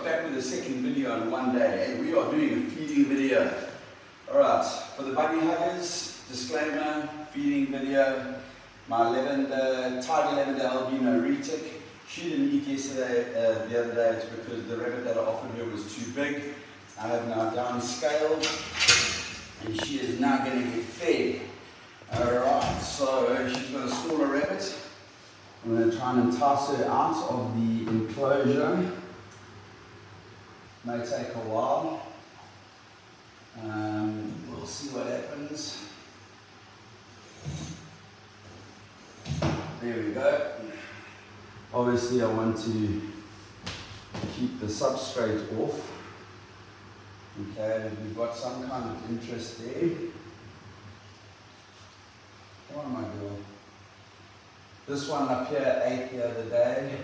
got back with a second video in one day, and we are doing a feeding video. Alright, for the bunny huggers, disclaimer, feeding video. My tiger lavender albino retic. She didn't eat yesterday, the other day. It's because the rabbit that I offered her was too big. I have now downscaled, and she is now going to get fed. Alright, so she's got a smaller rabbit. I'm going to try and entice her out of the enclosure. May take a while. We'll see what happens. There we go. Obviously I want to keep the substrate off. Okay, we've got some kind of interest there. Come on, my girl. This one up here ate the other day.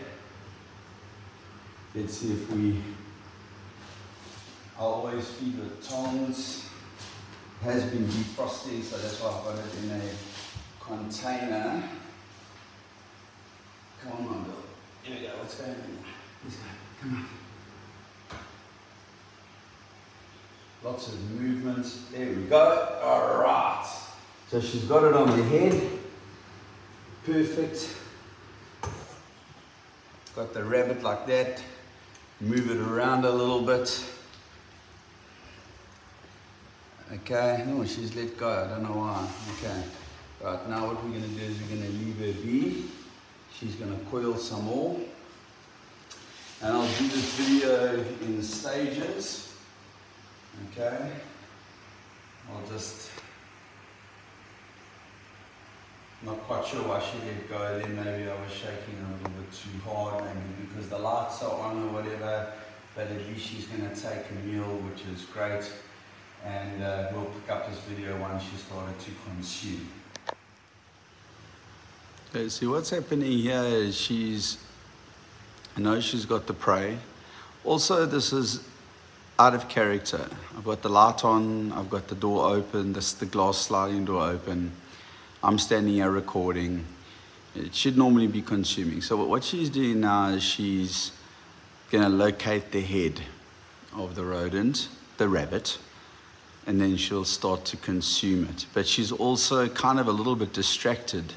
Let's see if I'll always feed with tongs. It has been defrosting, so that's why I've got it in a container. Come on, my girl. Here we go. What's going on? Let's go. Come on. Lots of movement. There we go. All right. So she's got it on the head. Perfect. Got the rabbit like that. Move it around a little bit. Okay. Oh, she's let go. I don't know why. Okay. Right. Now what we're going to do is we're going to leave her be. She's going to coil some more. And I'll do this video in stages. Okay. I'll just, not quite sure why she let go then. Maybe I was shaking a little bit too hard, maybe because the lights are on or whatever. But at least she's going to take a meal, which is great. And we'll pick up this video once she started to consume. Okay, see what's happening here is I know she's got the prey. Also, this is out of character. I've got the light on, I've got the door open, this is the glass sliding door open. I'm standing here recording. It should normally be consuming. So what she's doing now is she's gonna locate the head of the rodent, the rabbit, and then she'll start to consume it. But she's also kind of a little bit distracted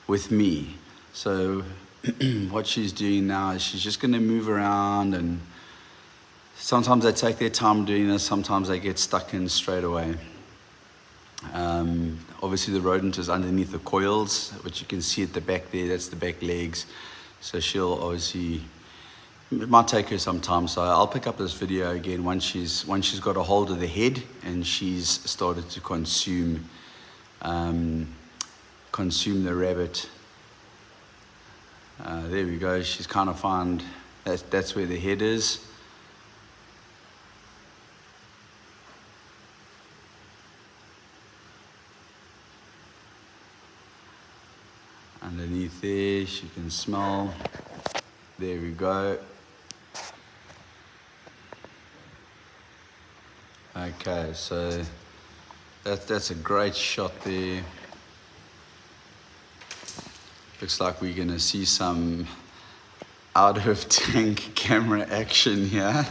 with me. So what she's doing now is she's just gonna move around, and sometimes they take their time doing this, sometimes they get stuck in straight away. Obviously the rodent is underneath the coils, which you can see at the back there, that's the back legs. So she'll obviously, it might take her some time, so I'll pick up this video again once she's got a hold of the head and she's started to consume the rabbit. There we go, she's kind of found that's where the head is. Underneath there, she can smell. There we go. Okay, so that's a great shot there. Looks like we're gonna see some out of tank camera action here.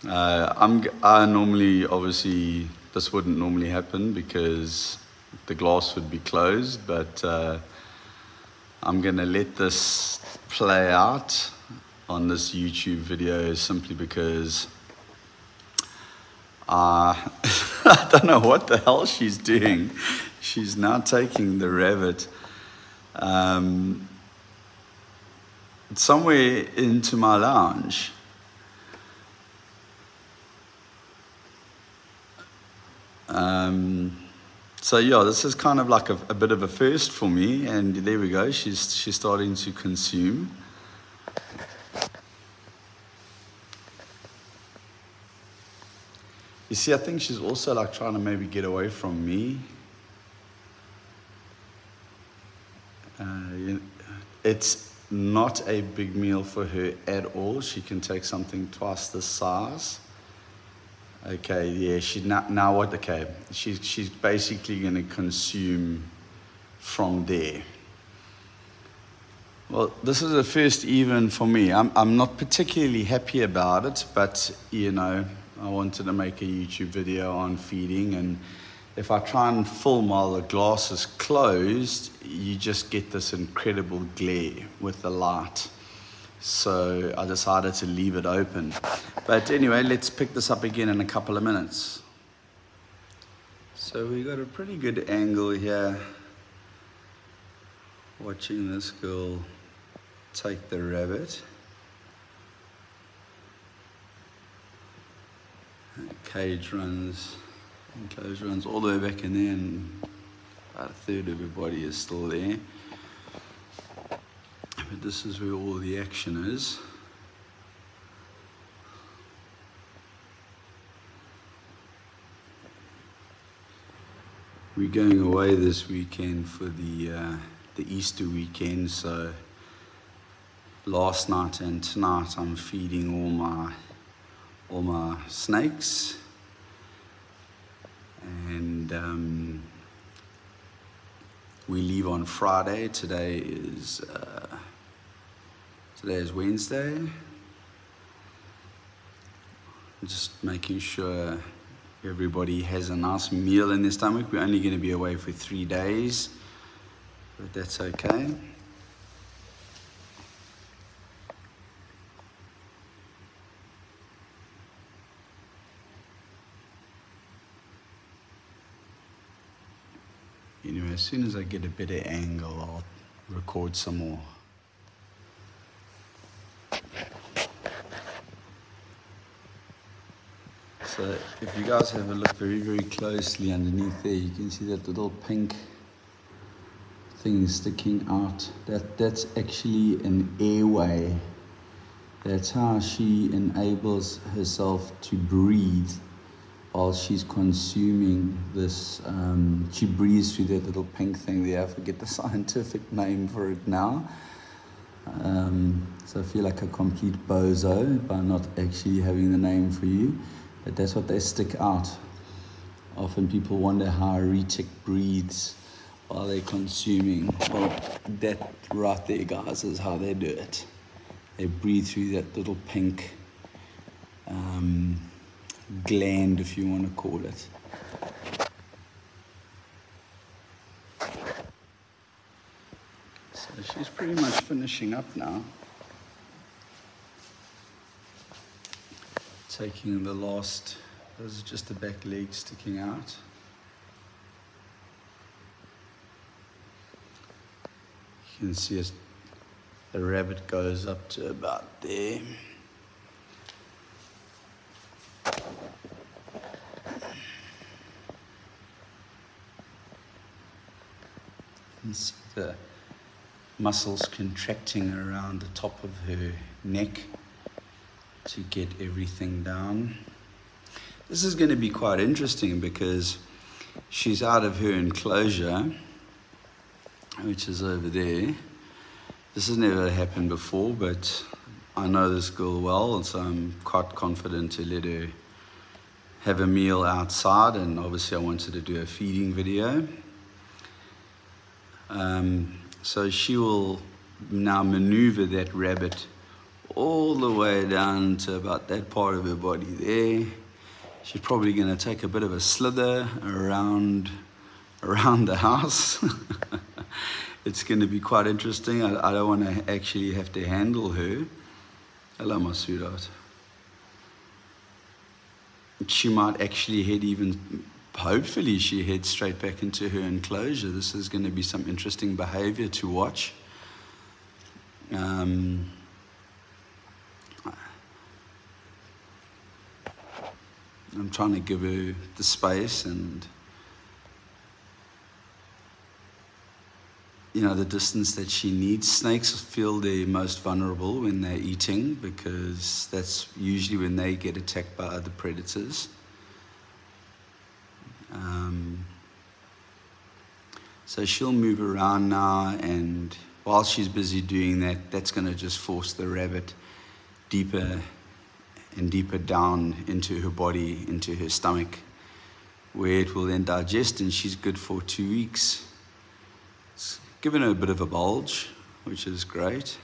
I normally, obviously, this wouldn't normally happen because the glass would be closed, but I'm gonna let this play out on this YouTube video simply because I don't know what the hell she's doing. She's now taking the rabbit somewhere into my lounge. So yeah, this is kind of like a bit of a first for me, and there we go, she's starting to consume. You see, I think she's also like trying to maybe get away from me. It's not a big meal for her at all. She can take something twice this size. Okay, yeah, now what? Okay, she's basically going to consume from there. Well, this is a first even for me. I'm not particularly happy about it, but you know, I wanted to make a YouTube video on feeding, and if I try and film while the glass is closed, you just get this incredible glare with the light. So I decided to leave it open. But anyway, let's pick this up again in a couple of minutes. So we got a pretty good angle here, watching this girl take the rabbit. Cage runs, enclosure runs all the way back in there, and about a third of her body is still there. But this is where all the action is. We're going away this weekend for the Easter weekend, so last night and tonight I'm feeding all my snakes, and we leave on Friday. Today is Wednesday. Just making sure everybody has a nice meal in their stomach. We're only going to be away for 3 days, but that's okay. Anyway, as soon as I get a better angle, I'll record some more. So if you guys have a look very, very closely underneath there, you can see that little pink thing sticking out. That's actually an airway. That's how she enables herself to breathe while she's consuming this. She breathes through that little pink thing there. I forget the scientific name for it now. So I feel like a complete bozo by not actually having the name for you. But that's what they stick out. Often people wonder how a retic breathes while they're consuming. Well, that right there, guys, is how they do it. They breathe through that little pink gland, if you want to call it. So she's pretty much finishing up now. Taking the last, those are just the back legs sticking out. You can see as the rabbit goes up to about there. You can see the muscles contracting around the top of her neck to get everything down. This is going to be quite interesting because she's out of her enclosure, which is over there. This has never happened before, but I know this girl well, and so I'm quite confident to let her have a meal outside, and obviously I wanted to do a feeding video. So she will now maneuver that rabbit all the way down to about that part of her body there. She's probably going to take a bit of a slither around the house. It's going to be quite interesting. I don't want to actually have to handle her. Hello, my sweetheart. She might actually head hopefully she heads straight back into her enclosure. This is going to be some interesting behavior to watch. I'm trying to give her the space and, you know, the distance that she needs. Snakes feel they're most vulnerable when they're eating, because that's usually when they get attacked by other predators. So she'll move around now, and while she's busy doing that, that's going to just force the rabbit deeper and deeper down into her body, into her stomach, where it will then digest, and she's good for 2 weeks. It's given her a bit of a bulge, which is great.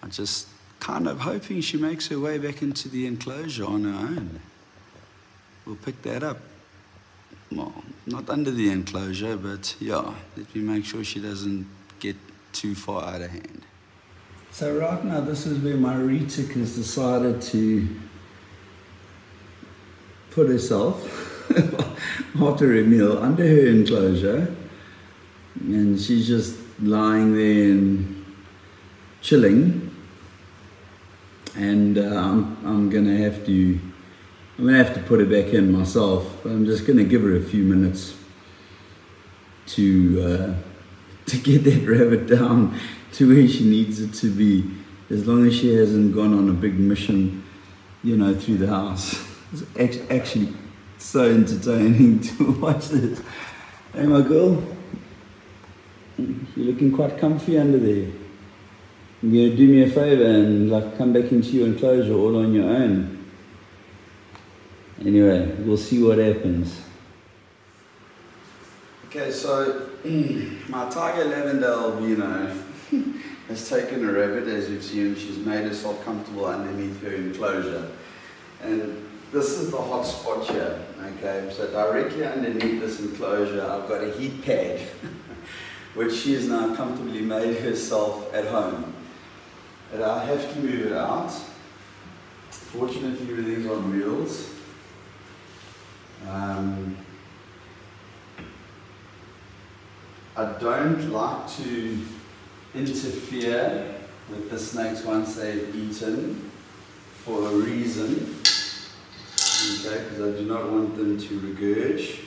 I'm just kind of hoping she makes her way back into the enclosure on her own. We'll pick that up. Well, not under the enclosure, but yeah, let me make sure she doesn't get too far out of hand. So right now, this is where my retic has decided to put herself after a meal under her enclosure, and she's just lying there and chilling. And I'm gonna have to put her back in myself. I'm just gonna give her a few minutes to get that rabbit down to where she needs it to be, as long as she hasn't gone on a big mission, you know, through the house. It's actually so entertaining to watch this. Hey, my girl, you're looking quite comfy under there. You're gonna do me a favor and like come back into your enclosure all on your own. Anyway, we'll see what happens. Okay, so my tiger lavender albino has taken a rabbit, as you've seen. She's made herself comfortable underneath her enclosure. And this is the hot spot here, okay? So directly underneath this enclosure, I've got a heat pad, which she has now comfortably made herself at home. But I have to move it out. Fortunately, everything's on wheels. I don't like to interfere with the snakes once they've eaten for a reason, okay, because I do not want them to regurge.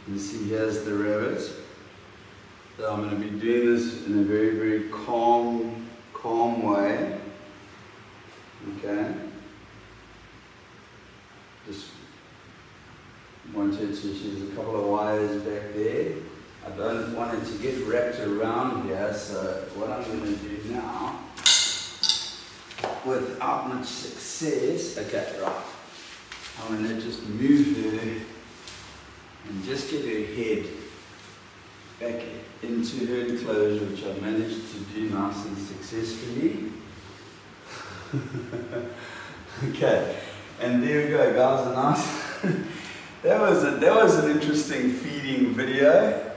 You see, here's the rabbit. So I'm going to be doing this in a very, very calm way, okay. Just want her to, she's a couple of wires back there. I don't want it to get wrapped around here, so what I'm going to do now, without much success, okay, right, I'm going to just move her and just get her head back into her enclosure, which I've managed to do nice and successfully. Okay, and there we go, guys, a nice that was an interesting feeding video.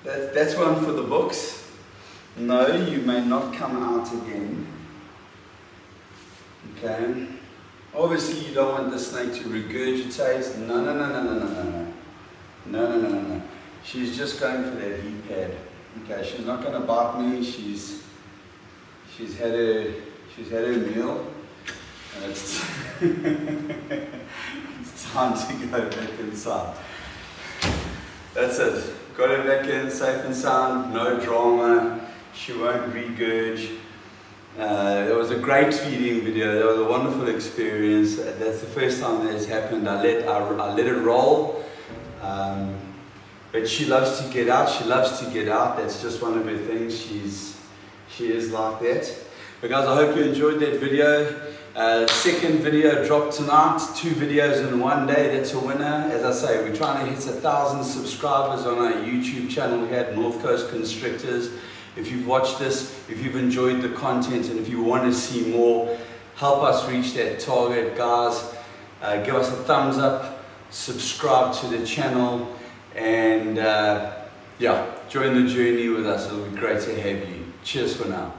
That's one for the books. No, you may not come out again. Okay. Obviously, you don't want the snake to regurgitate. No. She's just going for that heat pad. Okay, she's not going to bite me. She's had her meal. And it's it's time to go back inside. That's it. Got her back in, safe and sound, no drama. She won't regurge. It was a great feeding video. That was a wonderful experience. That's the first time that has happened. I let it roll. But she loves to get out. She loves to get out. That's just one of her things. She is like that. But guys, I hope you enjoyed that video. Second video dropped tonight. 2 videos in one day. That's a winner. As I say, we're trying to hit 1,000 subscribers on our YouTube channel here at North Coast Constrictors. If you've watched this, if you've enjoyed the content, and if you want to see more, help us reach that target, guys. Give us a thumbs up, subscribe to the channel, and yeah, join the journey with us. It'll be great to have you. Cheers for now.